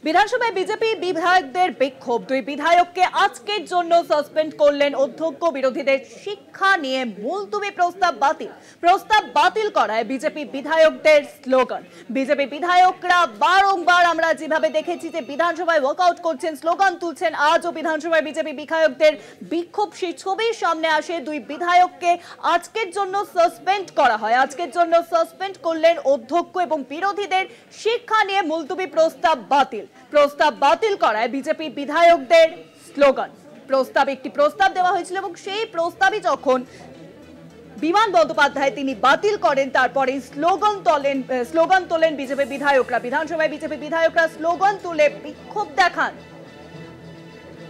বিধানসভায় বিজেপি বিধায়কদের বিক্ষোভ, দুই বিধায়ককে আজকের জন্য সাসপেন্ড করলেন অধ্যক্ষ। বিরোধীদের শিক্ষা নিয়ে মুলতুবি প্রস্তাব বাতিল করায় বিজেপি বিধায়কদের স্লোগান। বিজেপি বিধায়করা বারংবার আমরা যেভাবে দেখেছি যে বিধানসভায় ওয়াকআউট করছেন, স্লোগান তুলছেন, আজও বিধানসভায় বিজেপি বিধায়কদের বিক্ষোভ। সেই ছবির সামনে আসে দুই বিধায়ককে আজকের জন্য সাসপেন্ড করা হয়। আজকের জন্য সাসপেন্ড করলেন অধ্যক্ষ এবং বিরোধীদের শিক্ষা নিয়ে মুলতুবি প্রস্তাব বাতিল করায় বিজেপি বিধায়কদের স্লোগান। একটি প্রস্তাব দেওয়া হয়েছিল এবং সেই প্রস্তাবই যখন বিমান বন্দ্যোপাধ্যায় তিনি বাতিল করেন, তারপরে স্লোগান তোলেন বিজেপি বিধায়করা। বিধানসভায় বিজেপি বিধায়করা স্লোগান তুলে বিক্ষোভ দেখান।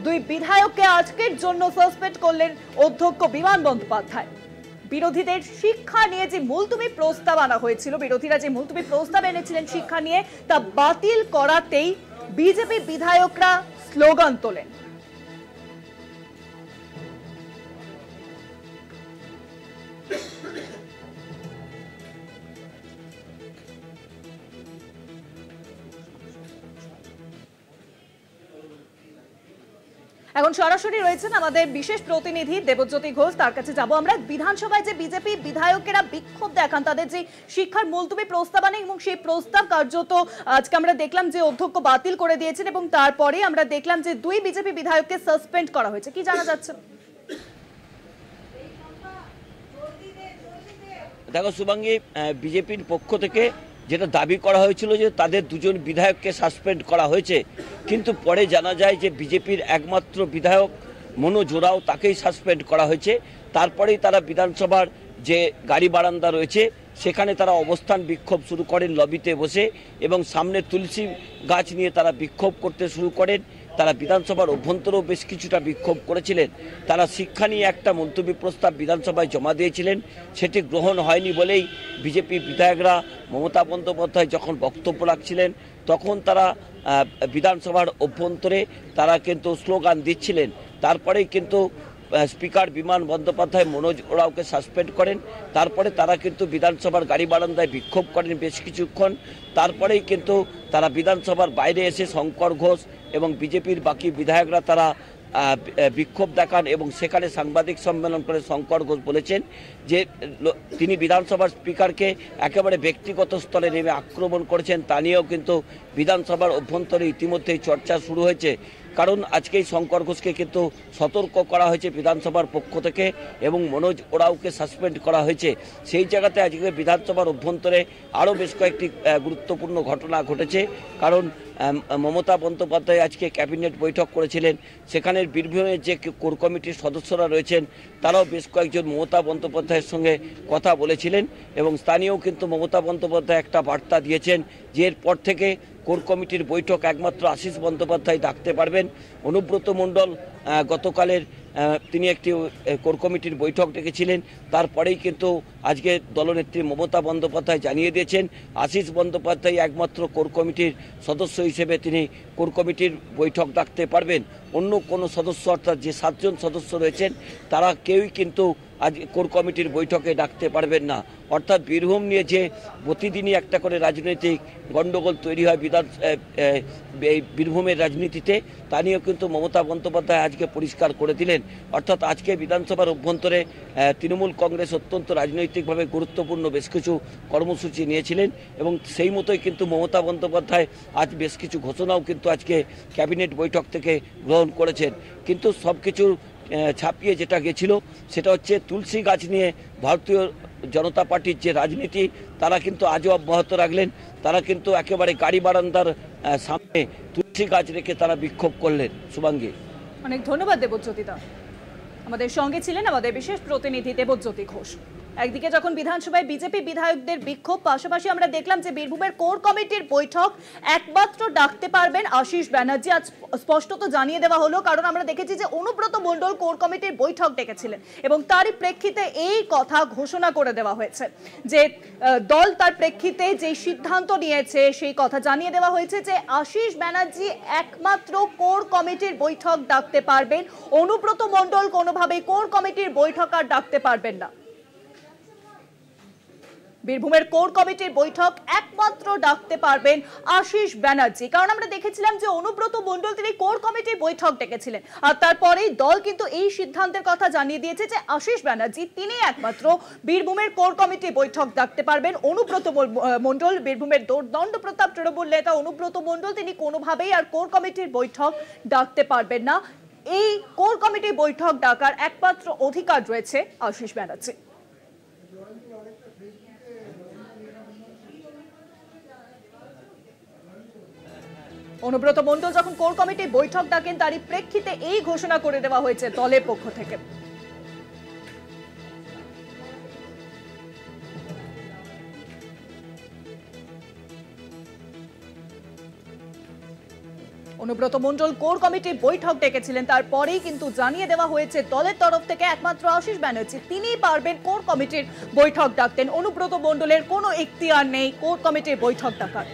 দুই বিধায়ককে আজকের জন্য সাসপেন্ড করলেন অধ্যক্ষ বিমান বন্দ্যোপাধ্যায়। বিরোধীদের শিক্ষা নিয়ে যে মুলতুবি প্রস্তাব আনা হয়েছিল, বিরোধীরা যে মুলতুবি প্রস্তাব এনেছিলেন শিক্ষা নিয়ে, তা বাতিল করাতেই বিজেপি বিধায়করা স্লোগান তোলেন। এখন সরাসরি রয়েছেন আমাদের বিশেষ প্রতিনিধি দেবজ্যোতি ঘোষ, তার কাছে যাব আমরা। বিধানসভায় যে বিজেপি বিধায়কেরা বিক্ষোভ দেখান, তাদের যে শিক্ষার মুলতুবি প্রস্তাব আনে এবং সেই প্রস্তাব কার্যত আজকে আমরা দেখলাম যে অধ্যক্ষ বাতিল করে দিয়েছেন এবং তারপরে আমরা দেখলাম যে দুই বিজেপি বিধায়ককে সাসপেন্ড করা হয়েছে। কি জানা যাচ্ছে? দেখো শুভাঙ্গী, বিজেপির পক্ষ থেকে যেটা দাবি করা হয়েছিল যে তাদের দুজন বিধায়ককে সাসপেন্ড করা হয়েছে, কিন্তু পরে জানা যায় যে বিজেপির একমাত্র বিধায়ক মনোজ ওরাও, তাকেই সাসপেন্ড করা হয়েছে। তারপরেই তারা বিধানসভার যে গাড়ি বারান্দা রয়েছে সেখানে তারা অবস্থান বিক্ষোভ শুরু করেন লবিতে বসে, এবং সামনে তুলসী গাছ নিয়ে তারা বিক্ষোভ করতে শুরু করেন। তারা বিধানসভার অভ্যন্তরেও বেশ কিছুটা বিক্ষোভ করেছিলেন। তারা শিক্ষা নিয়ে একটা মন্তব্য প্রস্তাব বিধানসভায় জমা দিয়েছিলেন, সেটি গ্রহণ হয়নি বলেই বিজেপি বিধায়করা মমতা বন্দ্যোপাধ্যায় যখন বক্তব্য রাখছিলেন তখন তারা বিধানসভার অভ্যন্তরে তারা কিন্তু স্লোগান দিচ্ছিলেন। তারপরেই কিন্তু স্পিকার বিমান বন্দ্যোপাধ্যায় মনোজ ওরাওকে সাসপেন্ড করেন। তারপরে তারা কিন্তু বিধানসভার গাড়ি বারান্দায় বিক্ষোভ করেন বেশ কিছুক্ষণ। তারপরেই কিন্তু তারা বিধানসভার বাইরে এসে শঙ্কর ঘোষ এবং বিজেপির বাকি বিধায়করা তারা বিক্ষোভ দেখান এবং সেখানে সাংবাদিক সম্মেলন করে শঙ্কর ঘোষ বলেছেন যে তিনি বিধানসভার স্পিকারকে একেবারে ব্যক্তিগত স্তরে নেমে আক্রমণ করেছেন। তা নিয়েও কিন্তু বিধানসভার অভ্যন্তরে ইতিমধ্যেই চর্চা শুরু হয়েছে, কারণ আজকেই শঙ্কর ঘোষকে কিন্তু সতর্ক করা হয়েছে বিধানসভার পক্ষ থেকে এবং মনোজ ওরাওকে সাসপেন্ড করা হয়েছে। সেই জায়গাতে আজকে বিধানসভার অভ্যন্তরে আরও বেশ কয়েকটি গুরুত্বপূর্ণ ঘটনা ঘটেছে, কারণ মমতা বন্দ্যোপাধ্যায় আজকে ক্যাবিনেট বৈঠক করেছিলেন। সেখানের বীরভূমের যে কোর কমিটির সদস্যরা রয়েছেন তারাও বেশ কয়েকজন মমতা বন্দ্যোপাধ্যায়ের সঙ্গে কথা বলেছিলেন এবং স্থানীয় কিন্তু মমতা বন্দ্যোপাধ্যায় একটা বার্তা দিয়েছেন যে এরপর থেকে কোর কমিটির বৈঠক একমাত্র আশিস বন্দ্যোপাধ্যায় ডাকতে পারবেন। অনুব্রত মণ্ডল গতকালের তিনি একটি কোর কমিটির বৈঠক ডেকেছিলেন, তারপরেই কিন্তু আজকে দলনেত্রী মমতা বন্দ্যোপাধ্যায় জানিয়ে দিয়েছেন আশিস বন্দ্যোপাধ্যায় একমাত্র কোর কমিটির সদস্য হিসেবে তিনি কোর কমিটির বৈঠক ডাকতে পারবেন। অন্য কোনো সদস্য অর্থাৎ যে 7 জন সদস্য রয়েছেন তারা কেউই কিন্তু আজ কোর কমিটির বৈঠকে ডাকতে পারবেন না। অর্থাৎ বীরভূম নিয়ে যে প্রতিদিনই একটা করে রাজনৈতিক গণ্ডগোল তৈরি হয় বীরভূমের রাজনীতিতে, তা নিয়েও কিন্তু মমতা বন্দ্যোপাধ্যায় আজকে পরিষ্কার করে দিলেন। অর্থাৎ আজকে বিধানসভার অভ্যন্তরে তৃণমূল কংগ্রেস অত্যন্ত রাজনৈতিকভাবে গুরুত্বপূর্ণ বেশ কিছু কর্মসূচি নিয়েছিলেন এবং সেই মতোই কিন্তু মমতা বন্দ্যোপাধ্যায় আজ বেশ কিছু ঘোষণাও কিন্তু আজকে ক্যাবিনেট বৈঠক থেকে গ্রহণ করেছেন। কিন্তু সব কিছুর ছাপিয়ে যেটা গেছিল সেটা হচ্ছে তুলসী গাছ নিয়ে ভারতীয় জনতা পার্টির যে রাজনীতি তারা কিন্তু আজও অব্যাহত রাখলেন। তারা কিন্তু একেবারে গাড়ি বারান্দার সামনে তুলসী গাছ রেখে তারা বিক্ষোভ করলেন। শুভাঙ্গী, অনেক ধন্যবাদ দেবজ্যোতিদা। আমাদের সঙ্গে ছিলেন আমাদের বিশেষ প্রতিনিধি দেবজ্যোতি ঘোষ। একদিকে যখন বিধানসভায় বিজেপি বিধায়কদের বিক্ষোভ, পাশাপাশি আমরা দেখলাম যে বীরভূমের কোর কমিটির বৈঠক একমাত্র ডাকতে পারবেন আশিস ব্যানার্জি। আজ স্পষ্টত জানিয়ে দেওয়া হলো, কারণ আমরা দেখেছি যে অনুব্রত মণ্ডল কোর কমিটির বৈঠক ডেকেছিলেন এবং তারই প্রেক্ষিতে এই কথা ঘোষণা করে দেওয়া হয়েছে যে দল তার প্রেক্ষিতে যে সিদ্ধান্ত নিয়েছে সেই কথা জানিয়ে দেওয়া হয়েছে যে আশিস ব্যানার্জি একমাত্র কোর কমিটির বৈঠক ডাকতে পারবেন, অনুব্রত মণ্ডল কোনোভাবেই কোর কমিটির বৈঠক আর ডাকতে পারবেন না। বীরভূমের কোর কমিটির বৈঠক একমাত্র ডাকতে পারবেন আশিস ব্যানার্জি। কারণ আমরা দেখেছিলাম যে অনুব্রত মণ্ডল তিনি কোর কমিটির বৈঠক ডেকেছিলেন, আর তারপরেই দল কিন্তু এই সিদ্ধান্তের কথা জানিয়ে দিয়েছে যে আশিস ব্যানার্জি তিনি একমাত্র বীরভূমের কোর কমিটির বৈঠক ডাকতে পারবেন। অনুব্রত মণ্ডল, বীরভূমের দণ্ড প্রতাপ তৃণমূল নেতা অনুব্রত মণ্ডল তিনি কোনোভাবেই আর কোর কমিটির বৈঠক ডাকতে পারবেন না। এই কোর কমিটির বৈঠক ডাকার একমাত্র অধিকার রয়েছে আশিস ব্যানার্জি। অনুব্রত মণ্ডল যখন কোর কমিটির বৈঠক ডাকেন তারই প্রেক্ষিতে এই ঘোষণা করে দেওয়া হয়েছে দলের পক্ষ থেকে। অনুব্রত মণ্ডল কোর কমিটির বৈঠক ডেকেছিলেন, তারপরেই কিন্তু জানিয়ে দেওয়া হয়েছে দলের তরফ থেকে একমাত্র আশিস ব্যানার্জি তিনিই পারবেন কোর কমিটির বৈঠক ডাকতেন। অনুব্রত মণ্ডলের কোনো এখতিয়ার নেই কোর কমিটির বৈঠক ডাকার।